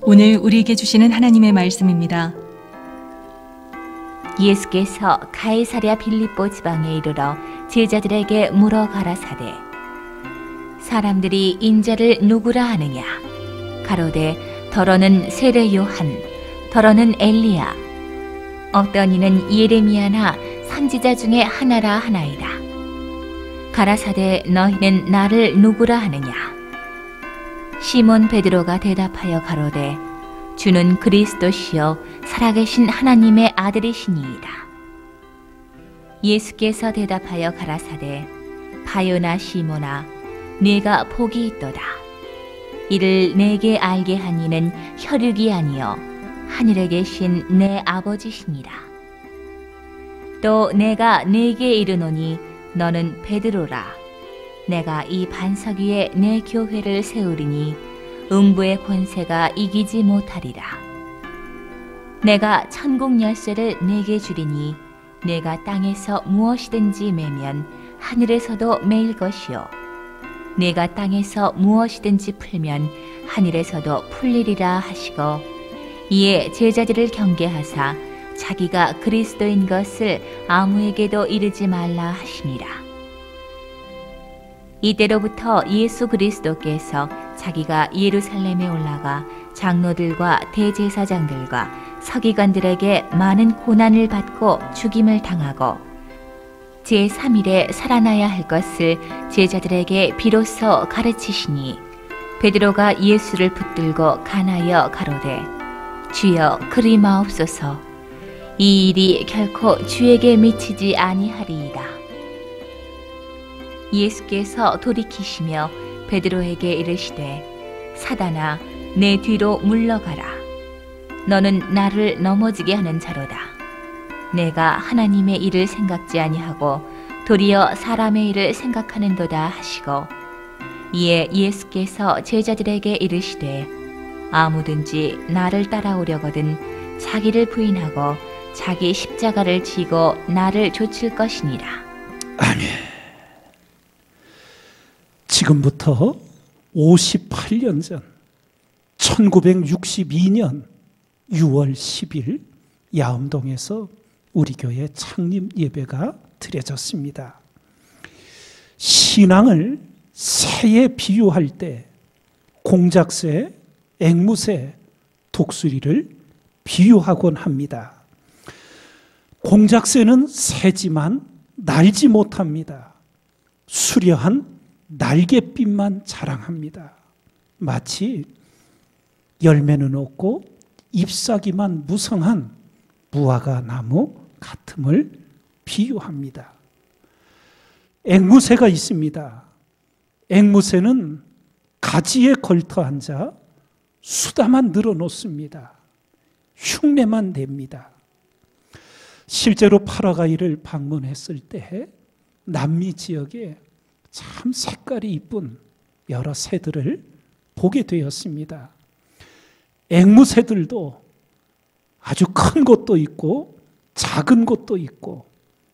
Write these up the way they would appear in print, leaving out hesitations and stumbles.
오늘 우리에게 주시는 하나님의 말씀입니다. 예수께서 가이사랴 빌립보 지방에 이르러 제자들에게 물어 가라사대 사람들이 인자를 누구라 하느냐 가로되 더러는 세례 요한 더러는 엘리야 어떤 이는 예레미야나 선지자 중에 하나라 하나이다. 가라사대 너희는 나를 누구라 하느냐 시몬 베드로가 대답하여 가로되 주는 그리스도시요 살아계신 하나님의 아들이시니이다. 예수께서 대답하여 가라사대 바요나 시몬아 네가 복이 있도다. 이를 내게 알게 한 이는 혈육이 아니요 하늘에 계신 내 아버지시니라. 또 내가 네게 이르노니 너는 베드로라. 내가 이 반석 위에 내 교회를 세우리니 음부의 권세가 이기지 못하리라. 내가 천국 열쇠를 네게 주리니 내가 땅에서 무엇이든지 매면 하늘에서도 매일 것이요 내가 땅에서 무엇이든지 풀면 하늘에서도 풀리리라 하시고 이에 제자들을 경계하사 자기가 그리스도인 것을 아무에게도 이르지 말라 하시니라. 이때로부터 예수 그리스도께서 자기가 예루살렘에 올라가 장로들과 대제사장들과 서기관들에게 많은 고난을 받고 죽임을 당하고 제3일에 살아나야 할 것을 제자들에게 비로소 가르치시니 베드로가 예수를 붙들고 간하여 가로되 주여 그리 마옵소서 이 일이 결코 주에게 미치지 아니하리이다. 예수께서 돌이키시며 베드로에게 이르시되 사단아 내 뒤로 물러가라. 너는 나를 넘어지게 하는 자로다. 내가 하나님의 일을 생각지 아니하고 도리어 사람의 일을 생각하는도다 하시고 이에 예수께서 제자들에게 이르시되 아무든지 나를 따라오려거든 자기를 부인하고 자기 십자가를 지고 나를 좇을 것이니라. 아멘. 지금부터 58년 전 1962년 6월 10일 야움동에서 우리 교회 창립 예배가 드려졌습니다. 신앙을 새에 비유할 때 공작새, 앵무새, 독수리를 비유하곤 합니다. 공작새는 새지만 날지 못합니다. 수려한 날갯빛만 자랑합니다. 마치 열매는 없고 잎사귀만 무성한 무화과 나무 같음을 비유합니다. 앵무새가 있습니다. 앵무새는 가지에 걸터 앉아 수다만 늘어놓습니다. 흉내만 냅니다. 실제로 파라과이를 방문했을 때 남미 지역에 참 색깔이 이쁜 여러 새들을 보게 되었습니다. 앵무새들도 아주 큰 것도 있고 작은 것도 있고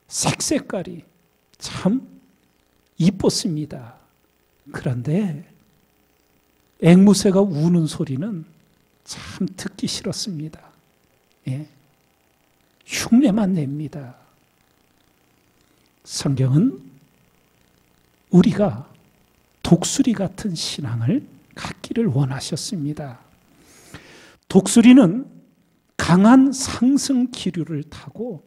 색깔이 참 이뻤습니다. 그런데 앵무새가 우는 소리는 참 듣기 싫었습니다. 예. 흉내만 냅니다. 성경은 우리가 독수리 같은 신앙을 갖기를 원하셨습니다. 독수리는 강한 상승 기류를 타고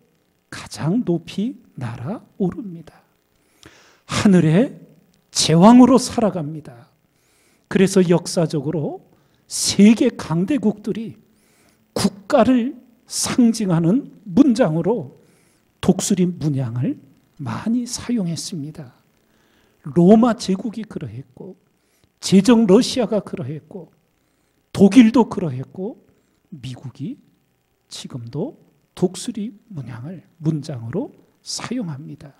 가장 높이 날아오릅니다. 하늘의 제왕으로 살아갑니다. 그래서 역사적으로 세계 강대국들이 국가를 상징하는 문장으로 독수리 문양을 많이 사용했습니다. 로마 제국이 그러했고 제정 러시아가 그러했고 독일도 그러했고 미국이 지금도 독수리 문양을 문장으로 사용합니다.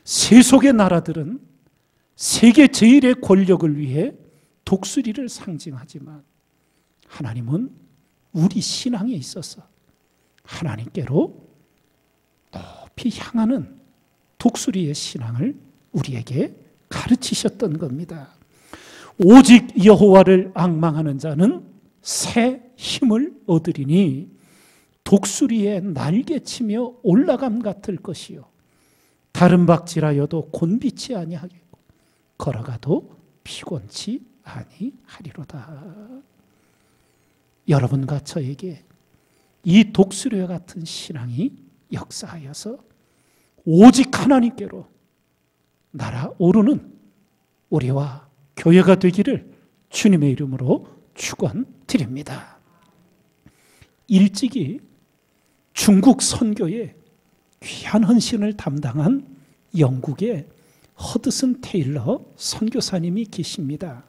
세속의 나라들은 세계 제일의 권력을 위해 독수리를 상징하지만 하나님은 우리 신앙에 있어서 하나님께로 높이 향하는 독수리의 신앙을 우리에게 가르치셨던 겁니다. 오직 여호와를 앙망하는 자는 새 힘을 얻으리니 독수리의 날개치며 올라감 같을 것이요 다른 박질하여도 곤비치 아니하겠고 걸어가도 피곤치 아니하리로다. 여러분과 저에게 이 독수리와 같은 신앙이 역사하여서 오직 하나님께로 날아오르는 우리와 교회가 되기를 주님의 이름으로 축원드립니다. 일찍이 중국 선교에 귀한 헌신을 담당한 영국의 허드슨 테일러 선교사님이 계십니다.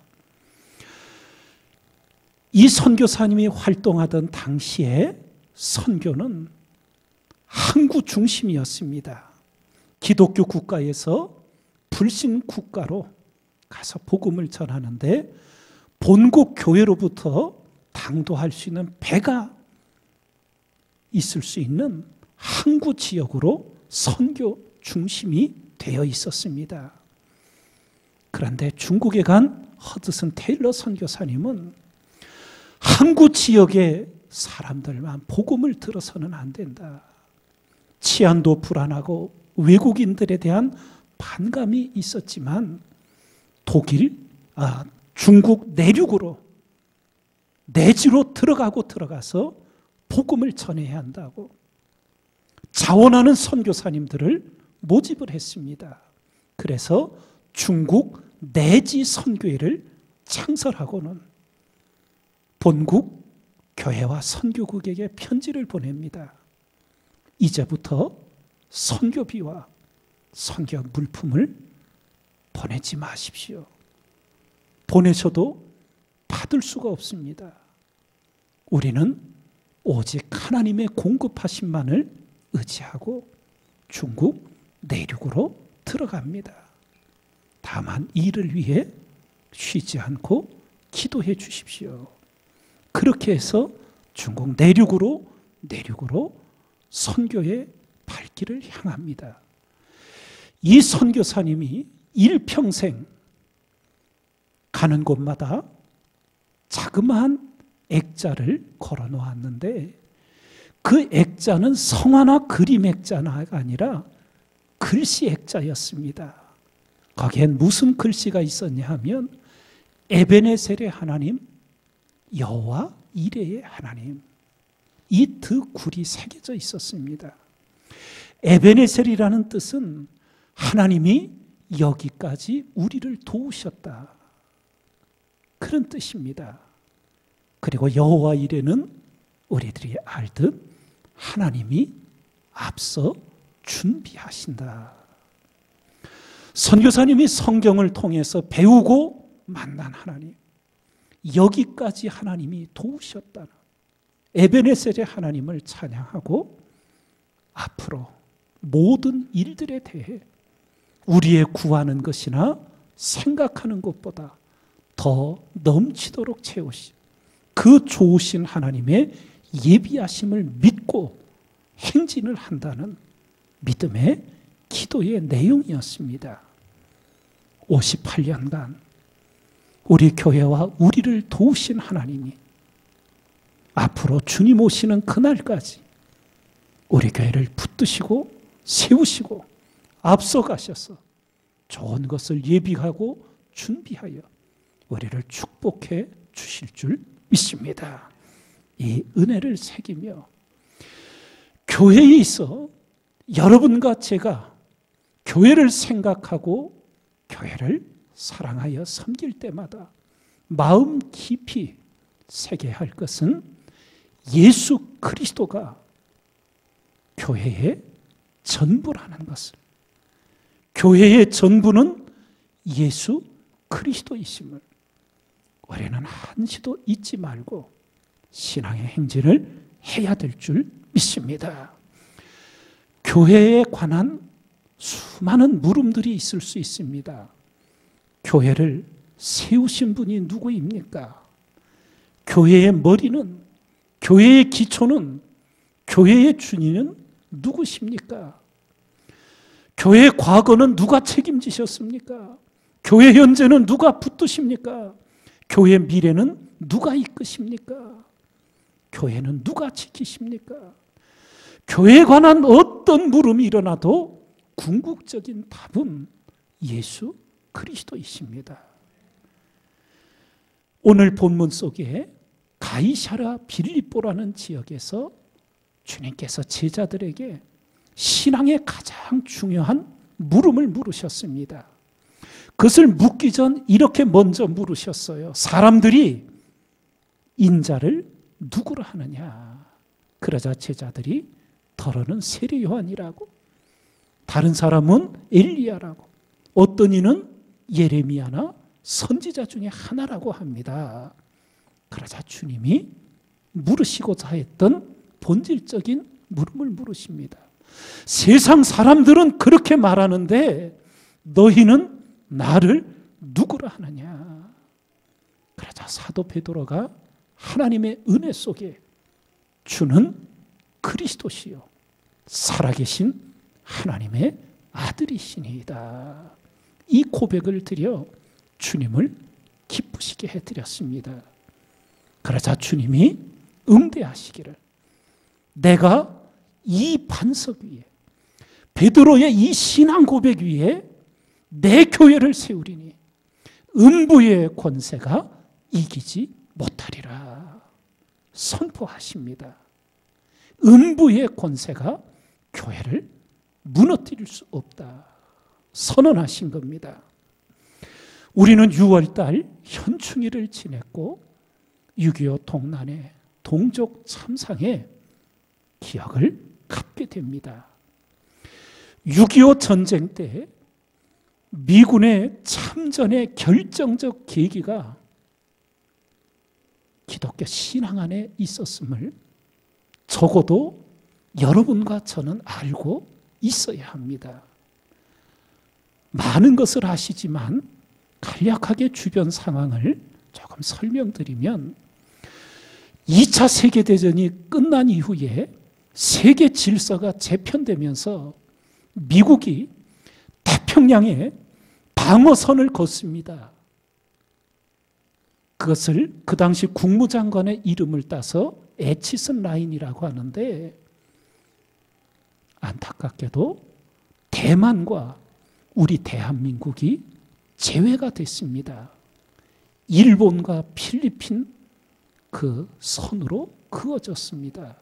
이 선교사님이 활동하던 당시에 선교는 항구 중심이었습니다. 기독교 국가에서 불신 국가로 가서 복음을 전하는데 본국 교회로부터 당도할 수 있는 배가 있을 수 있는 항구 지역으로 선교 중심이 되어 있었습니다. 그런데 중국에 간 허드슨 테일러 선교사님은 항구 지역의 사람들만 복음을 들어서는 안 된다. 치안도 불안하고 외국인들에 대한 반감이 있었지만 중국 내륙으로 내지로 들어가서 복음을 전해야 한다고 자원하는 선교사님들을 모집을 했습니다. 그래서 중국 내지 선교회를 창설하고는 본국 교회와 선교국에게 편지를 보냅니다. 이제부터 선교비와 선교 물품을 보내지 마십시오. 보내셔도 받을 수가 없습니다. 우리는 오직 하나님의 공급하심만을 의지하고 중국 내륙으로 들어갑니다. 다만 이를 위해 쉬지 않고 기도해 주십시오. 그렇게 해서 중국 내륙으로 선교의 발길을 향합니다. 이 선교사님이 일평생 가는 곳마다 자그마한 액자를 걸어 놓았는데 그 액자는 성화나 그림 액자가 아니라 글씨 액자였습니다. 거기엔 무슨 글씨가 있었냐 하면 에베네셀의 하나님, 여호와 이레의 하나님, 이 두 글이 새겨져 있었습니다. 에베네셀이라는 뜻은 하나님이 여기까지 우리를 도우셨다, 그런 뜻입니다. 그리고 여호와 이레는 우리들이 알듯 하나님이 앞서 준비하신다. 선교사님이 성경을 통해서 배우고 만난 하나님, 여기까지 하나님이 도우셨다는 에베네셀의 하나님을 찬양하고 앞으로 모든 일들에 대해 우리의 구하는 것이나 생각하는 것보다 더 넘치도록 채우시 그 좋으신 하나님의 예비하심을 믿고 행진을 한다는 믿음의 기도의 내용이었습니다. 58년간 우리 교회와 우리를 도우신 하나님이 앞으로 주님 오시는 그날까지 우리 교회를 붙드시고 세우시고 앞서가셔서 좋은 것을 예비하고 준비하여 우리를 축복해 주실 줄 믿습니다. 이 은혜를 새기며 교회에 있어 여러분과 제가 교회를 생각하고 교회를 사랑하여 섬길 때마다 마음 깊이 새겨야 할 것은 예수 그리스도가 교회의 전부라는 것을, 교회의 전부는 예수 그리스도이심을 우리는 한시도 잊지 말고 신앙의 행진을 해야 될 줄 믿습니다. 교회에 관한 수많은 물음들이 있을 수 있습니다. 교회를 세우신 분이 누구입니까? 교회의 머리는, 교회의 기초는, 교회의 주인은 누구십니까? 교회의 과거는 누가 책임지셨습니까? 교회 현재는 누가 붙드십니까? 교회의 미래는 누가 이끄십니까? 교회는 누가 지키십니까? 교회에 관한 어떤 물음이 일어나도 궁극적인 답은 예수 그리스도이십니다. 오늘 본문 속에 가이사랴 빌립보라는 지역에서 주님께서 제자들에게 신앙의 가장 중요한 물음을 물으셨습니다. 그것을 묻기 전 이렇게 먼저 물으셨어요. 사람들이 인자를 누구라 하느냐? 그러자 제자들이 더러는 세례 요한이라고, 다른 사람은 엘리야라고, 어떤 이는 예레미야나 선지자 중에 하나라고 합니다. 그러자 주님이 물으시고자 했던 본질적인 물음을 물으십니다. 세상 사람들은 그렇게 말하는데 너희는 나를 누구라 하느냐? 그러자 사도 베드로가 하나님의 은혜 속에 주는 그리스도시요 살아계신 하나님의 아들이시니이다. 이 고백을 드려 주님을 기쁘시게 해드렸습니다. 그러자 주님이 응대하시기를, 내가 이 반석 위에, 베드로의 이 신앙 고백 위에 내 교회를 세우리니 음부의 권세가 이기지 못하리라 선포하십니다. 음부의 권세가 교회를 무너뜨릴 수 없다 선언하신 겁니다. 우리는 6월달 현충일을 지냈고 6.25 동란의 동족 참상의 기억을 갖게 됩니다. 6.25 전쟁 때 미군의 참전의 결정적 계기가 기독교 신앙 안에 있었음을 적어도 여러분과 저는 알고 있어야 합니다. 많은 것을 아시지만 간략하게 주변 상황을 조금 설명드리면 2차 세계대전이 끝난 이후에 세계 질서가 재편되면서 미국이 태평양에 방어선을 걷습니다. 그것을 그 당시 국무장관의 이름을 따서 에치슨 라인이라고 하는데, 안타깝게도 대만과 우리 대한민국이 제외가 됐습니다. 일본과 필리핀 그 선으로 그어졌습니다.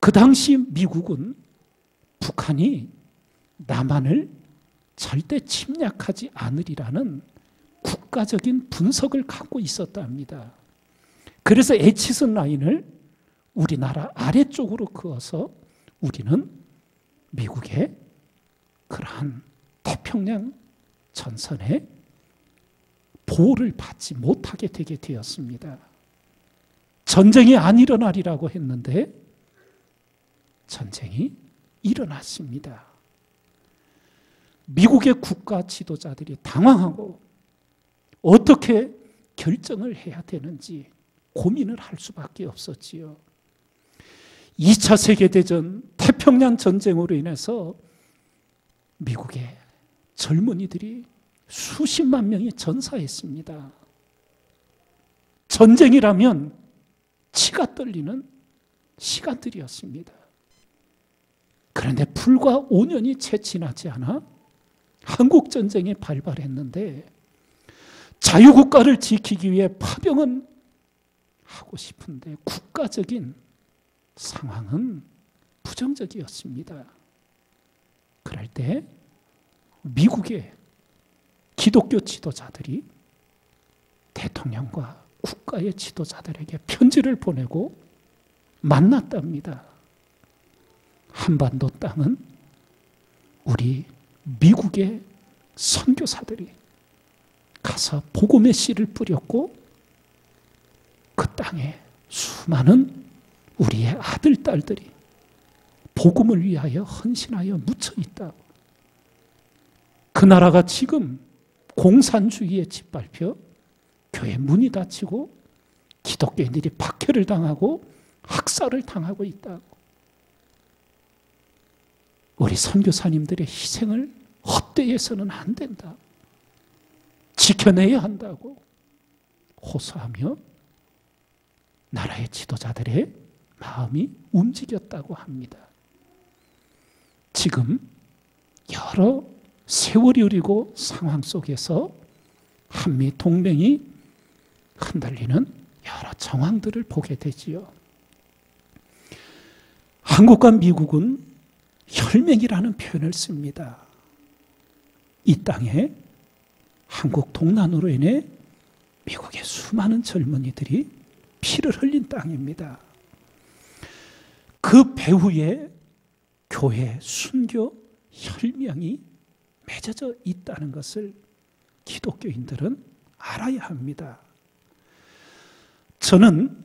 그 당시 미국은 북한이 남한을 절대 침략하지 않으리라는 국가적인 분석을 갖고 있었다 합니다. 그래서 에치슨 라인을 우리나라 아래쪽으로 그어서 우리는 미국의 그러한 태평양 전선에 보호를 받지 못하게 되게 되었습니다. 전쟁이 안 일어나리라고 했는데 전쟁이 일어났습니다. 미국의 국가 지도자들이 당황하고 어떻게 결정을 해야 되는지 고민을 할 수밖에 없었지요. 2차 세계대전 태평양 전쟁으로 인해서 미국의 젊은이들이 수십만 명이 전사했습니다. 전쟁이라면 치가 떨리는 시간들이었습니다. 그런데 불과 5년이 채 지나지 않아 한국전쟁이 발발했는데 자유국가를 지키기 위해 파병은 하고 싶은데 국가적인 상황은 부정적이었습니다. 그럴 때 미국의 기독교 지도자들이 대통령과 국가의 지도자들에게 편지를 보내고 만났답니다. 한반도 땅은 우리 미국의 선교사들이 가서 복음의 씨를 뿌렸고 그 땅에 수많은 우리의 아들, 딸들이 복음을 위하여 헌신하여 묻혀 있다고. 그 나라가 지금 공산주의에 짓밟혀 교회 문이 닫히고 기독교인들이 박해를 당하고 학살을 당하고 있다고. 우리 선교사님들의 희생을 헛되이 해서는 안 된다. 지켜내야 한다고. 호소하며 나라의 지도자들의 마음이 움직였다고 합니다. 지금 여러 세월이 흐르고 상황 속에서 한미 동맹이 흔들리는 여러 정황들을 보게 되지요. 한국과 미국은 혈맹이라는 표현을 씁니다. 이 땅에 한국 동난으로 인해 미국의 수많은 젊은이들이 피를 흘린 땅입니다. 그 배후에 교회, 순교, 혈명이 맺어져 있다는 것을 기독교인들은 알아야 합니다. 저는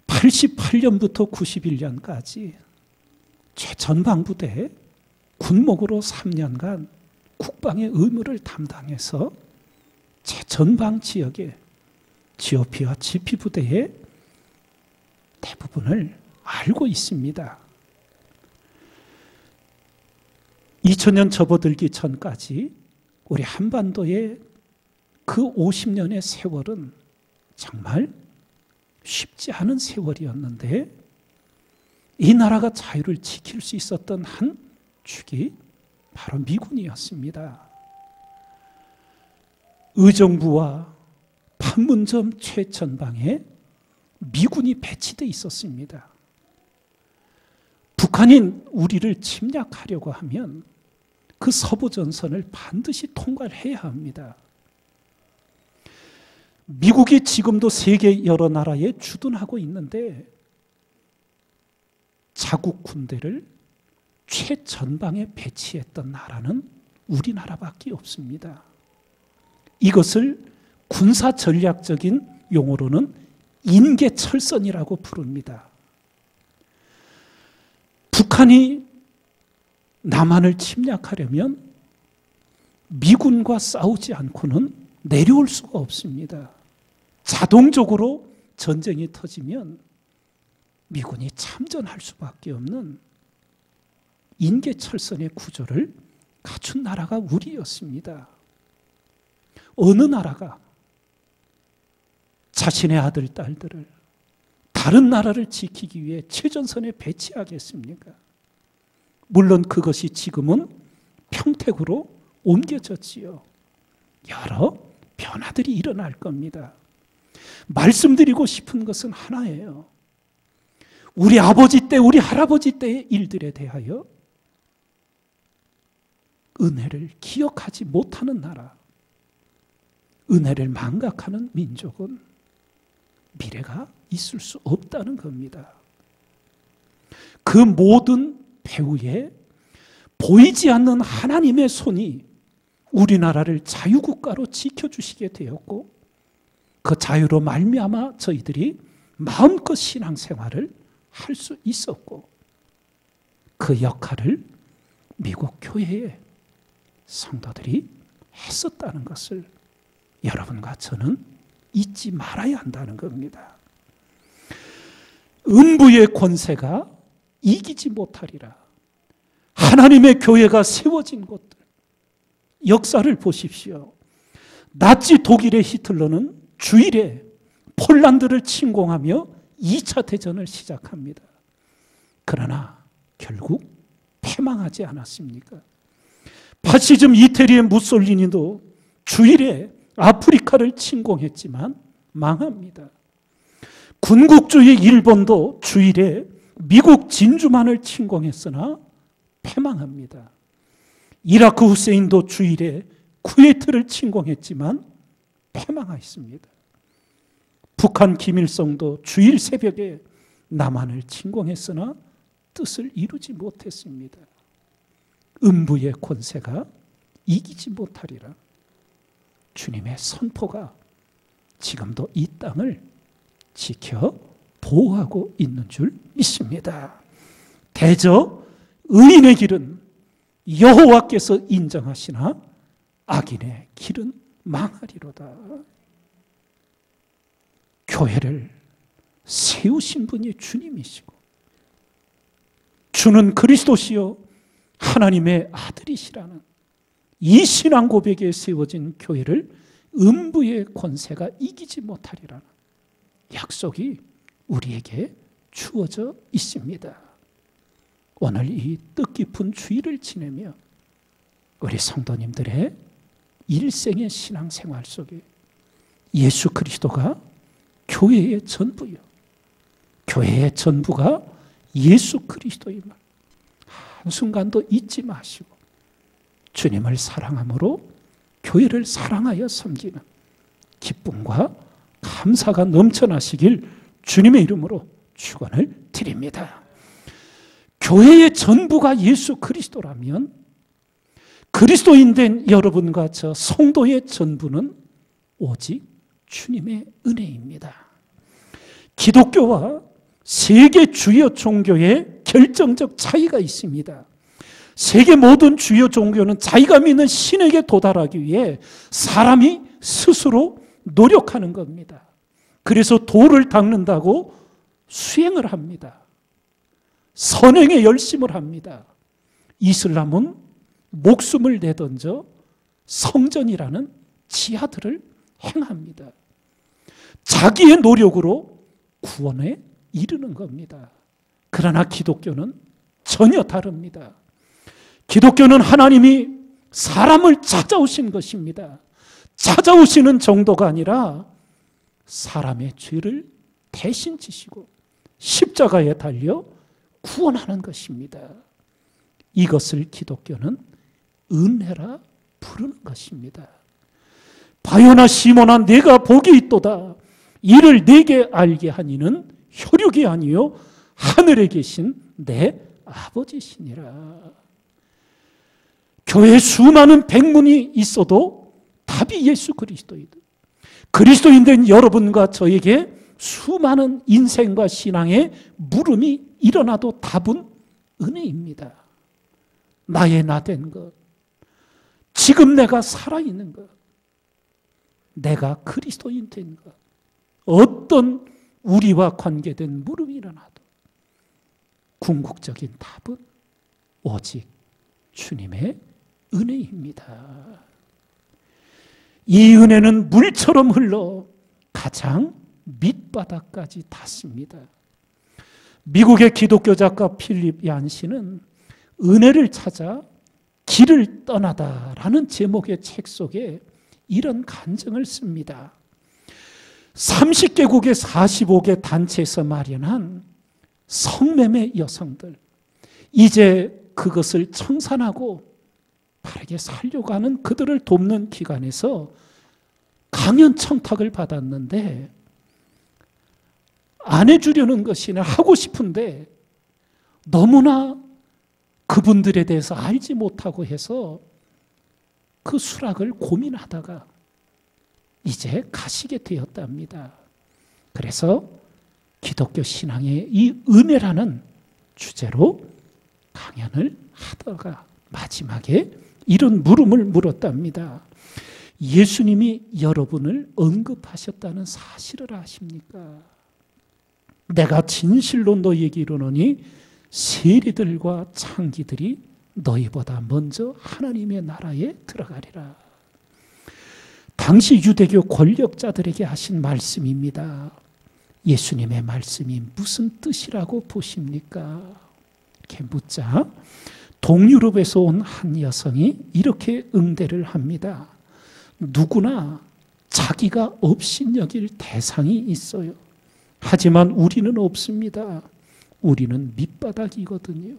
88년부터 91년까지 최전방부대에 군목으로 3년간 국방의 의무를 담당해서 최전방 지역의 GOP와 GP 부대의 대부분을 알고 있습니다. 2000년 접어들기 전까지 우리 한반도의 그 50년의 세월은 정말 쉽지 않은 세월이었는데 이 나라가 자유를 지킬 수 있었던 한 축이 바로 미군이었습니다. 의정부와 판문점 최전방에 미군이 배치되어 있었습니다. 북한이 우리를 침략하려고 하면 그 서부전선을 반드시 통과를 해야 합니다. 미국이 지금도 세계 여러 나라에 주둔하고 있는데 자국 군대를 최전방에 배치했던 나라는 우리나라밖에 없습니다. 이것을 군사 전략적인 용어로는 인계철선이라고 부릅니다. 북한이 남한을 침략하려면 미군과 싸우지 않고는 내려올 수가 없습니다. 자동적으로 전쟁이 터지면 미군이 참전할 수밖에 없는 인계철선의 구조를 갖춘 나라가 우리였습니다. 어느 나라가 자신의 아들, 딸들을 다른 나라를 지키기 위해 최전선에 배치하겠습니까? 물론 그것이 지금은 평택으로 옮겨졌지요. 여러 변화들이 일어날 겁니다. 말씀드리고 싶은 것은 하나예요. 우리 아버지 때, 우리 할아버지 때의 일들에 대하여 은혜를 기억하지 못하는 나라, 은혜를 망각하는 민족은 미래가 있을 수 없다는 겁니다. 그 모든 배후에 보이지 않는 하나님의 손이 우리나라를 자유국가로 지켜주시게 되었고 그 자유로 말미암아 저희들이 마음껏 신앙생활을 할 수 있었고 그 역할을 미국 교회의 성도들이 했었다는 것을 여러분과 저는 잊지 말아야 한다는 겁니다. 음부의 권세가 이기지 못하리라. 하나님의 교회가 세워진 곳들, 역사를 보십시오. 나치 독일의 히틀러는 주일에 폴란드를 침공하며 2차 대전을 시작합니다. 그러나 결국 패망하지 않았습니까? 파시즘 이태리의 무솔리니도 주일에 아프리카를 침공했지만 망합니다. 군국주의 일본도 주일에 미국 진주만을 침공했으나 패망합니다. 이라크 후세인도 주일에 쿠웨이트를 침공했지만 패망하였습니다. 북한 김일성도 주일 새벽에 남한을 침공했으나 뜻을 이루지 못했습니다. 음부의 권세가 이기지 못하리라. 주님의 선포가 지금도 이 땅을 지켜 보호하고 있는 줄 믿습니다. 대저 의인의 길은 여호와께서 인정하시나 악인의 길은 망하리로다. 교회를 세우신 분이 주님이시고 주는 그리스도시요 하나님의 아들이시라는 이 신앙 고백에 세워진 교회를 음부의 권세가 이기지 못하리라는 약속이 우리에게 주어져 있습니다. 오늘 이 뜻깊은 주일을 지내며 우리 성도님들의 일생의 신앙생활 속에 예수 그리스도가 교회의 전부요, 교회의 전부가 예수 그리스도임을 한순간도 잊지 마시고 주님을 사랑함으로 교회를 사랑하여 섬기는 기쁨과 감사가 넘쳐나시길 주님의 이름으로 축원을 드립니다. 교회의 전부가 예수 그리스도라면 그리스도인 된 여러분과 저 성도의 전부는 오직 주님의 은혜입니다. 기독교와 세계 주요 종교의 결정적 차이가 있습니다. 세계 모든 주요 종교는 자기가 믿는 신에게 도달하기 위해 사람이 스스로 노력하는 겁니다. 그래서 도를 닦는다고 수행을 합니다. 선행에 열심을 합니다. 이슬람은 목숨을 내던져 성전이라는 지하들을 행합니다. 자기의 노력으로 구원에 이르는 겁니다. 그러나 기독교는 전혀 다릅니다. 기독교는 하나님이 사람을 찾아오신 것입니다. 찾아오시는 정도가 아니라 사람의 죄를 대신 지시고 십자가에 달려 구원하는 것입니다. 이것을 기독교는 은혜라 부르는 것입니다. 바요나 시몬아 내가 복이 있도다. 이를 내게 알게 하니는 혈육이 아니요 하늘에 계신 내 아버지시니라. 교회에 수많은 백문이 있어도 답이 예수 그리스도이다. 그리스도인 된 여러분과 저에게 수많은 인생과 신앙의 물음이 일어나도 답은 은혜입니다. 나의 나 된 것, 지금 내가 살아있는 것, 내가 그리스도인 된 것, 어떤 우리와 관계된 물음이 일어나도 궁극적인 답은 오직 주님의 은혜입니다. 이 은혜는 물처럼 흘러 가장 밑바닥까지 닿습니다. 미국의 기독교 작가 필립 얀시는 은혜를 찾아 길을 떠나다라는 제목의 책 속에 이런 간증을 씁니다. 30개국의 45개 단체에서 마련한 성매매 여성들, 이제 그것을 청산하고 바르게 살려고 하는 그들을 돕는 기관에서 강연 청탁을 받았는데 안 해주려는 것이 하고 싶은데 너무나 그분들에 대해서 알지 못하고 해서 그 수락을 고민하다가 이제 가시게 되었답니다. 그래서 기독교 신앙의 이 은혜라는 주제로 강연을 하다가 마지막에 이런 물음을 물었답니다. 예수님이 여러분을 언급하셨다는 사실을 아십니까? 내가 진실로 너희에게 이르노니 세리들과 창기들이 너희보다 먼저 하나님의 나라에 들어가리라. 당시 유대교 권력자들에게 하신 말씀입니다. 예수님의 말씀이 무슨 뜻이라고 보십니까? 이렇게 묻자 동유럽에서 온 한 여성이 이렇게 응대를 합니다. 누구나 자기가 업신여길 대상이 있어요. 하지만 우리는 없습니다. 우리는 밑바닥이거든요.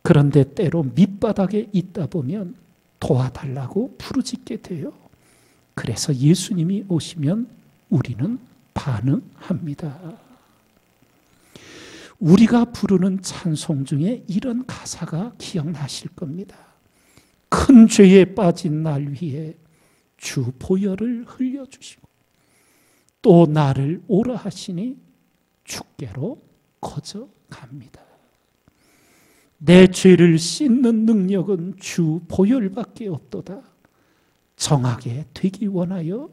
그런데 때로 밑바닥에 있다 보면 도와달라고 부르짖게 돼요. 그래서 예수님이 오시면 우리는 반응합니다. 우리가 부르는 찬송 중에 이런 가사가 기억나실 겁니다. 큰 죄에 빠진 날 위해 주 보혈을 흘려주시고 또 나를 오라 하시니 주께로 거저 갑니다. 내 죄를 씻는 능력은 주 보혈밖에 없도다. 정하게 되기 원하여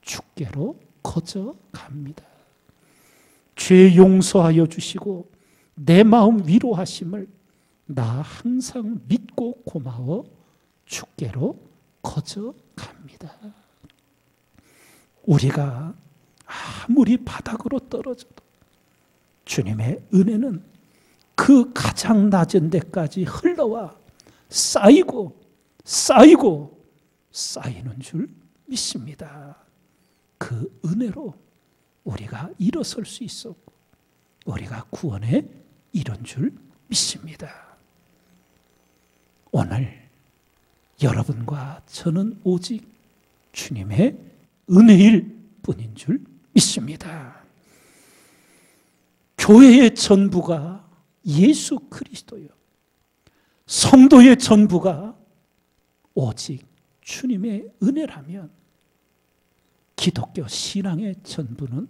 주께로 거저 갑니다. 죄 용서하여 주시고 내 마음 위로하심을 나 항상 믿고 고마워 주께로 거저 갑니다. 우리가 아무리 바닥으로 떨어져도 주님의 은혜는 그 가장 낮은 데까지 흘러와 쌓이고 쌓이고 쌓이는 줄 믿습니다. 그 은혜로 우리가 일어설 수 있었고 우리가 구원에 이른 줄 믿습니다. 오늘 여러분과 저는 오직 주님의 은혜일 뿐인 줄 믿습니다. 교회의 전부가 예수 그리스도요. 성도의 전부가 오직 주님의 은혜라면 기독교 신앙의 전부는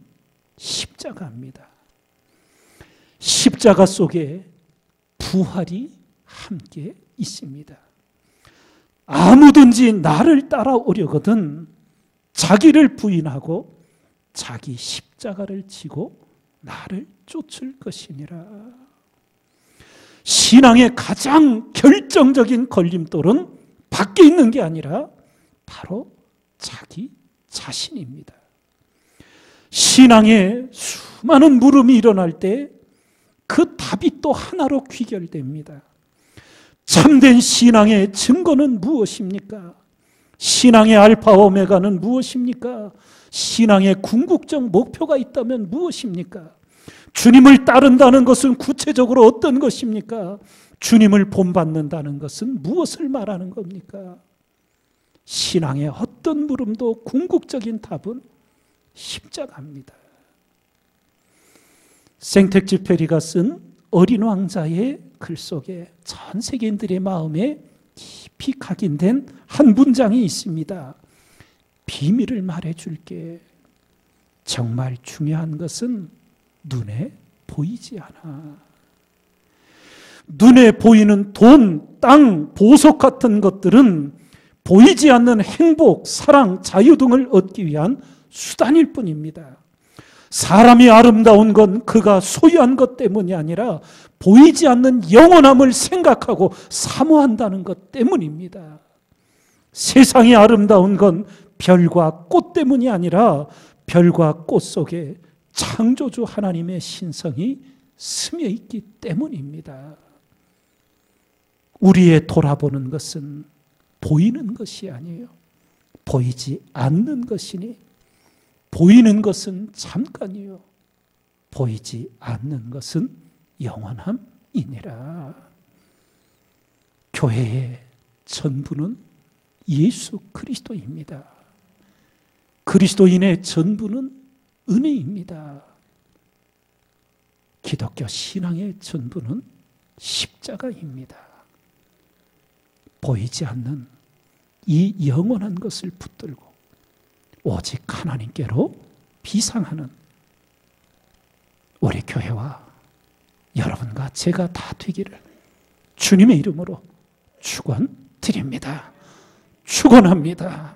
십자가입니다. 십자가 속에 부활이 함께 있습니다. 아무든지 나를 따라오려거든 자기를 부인하고 자기 십자가를 지고 나를 쫓을 것이니라. 신앙의 가장 결정적인 걸림돌은 밖에 있는 게 아니라 바로 자기 자신입니다. 신앙에 수많은 물음이 일어날 때 그 답이 또 하나로 귀결됩니다. 참된 신앙의 증거는 무엇입니까? 신앙의 알파 오메가는 무엇입니까? 신앙의 궁극적 목표가 있다면 무엇입니까? 주님을 따른다는 것은 구체적으로 어떤 것입니까? 주님을 본받는다는 것은 무엇을 말하는 겁니까? 신앙의 어떤 물음도 궁극적인 답은 십자가입니다. 생텍쥐페리가 쓴 어린 왕자의 글 속에 전 세계인들의 마음에 깊이 각인된 한 문장이 있습니다. 비밀을 말해줄게. 정말 중요한 것은 눈에 보이지 않아. 눈에 보이는 돈, 땅, 보석 같은 것들은 보이지 않는 행복, 사랑, 자유 등을 얻기 위한 수단일 뿐입니다. 사람이 아름다운 건 그가 소유한 것 때문이 아니라 보이지 않는 영원함을 생각하고 사모한다는 것 때문입니다. 세상이 아름다운 건 별과 꽃 때문이 아니라 별과 꽃 속에 창조주 하나님의 신성이 스며 있기 때문입니다. 우리의 돌아보는 것은 보이는 것이 아니에요. 보이지 않는 것이니 보이는 것은 잠깐이요. 보이지 않는 것은 영원함이니라. 교회의 전부는 예수 그리스도입니다. 그리스도인의 전부는 은혜입니다. 기독교 신앙의 전부는 십자가입니다. 보이지 않는 이 영원한 것을 붙들고 오직 하나님께로 비상하는 우리 교회와 여러분과 제가 다 되기를 주님의 이름으로 축원드립니다. 축원합니다.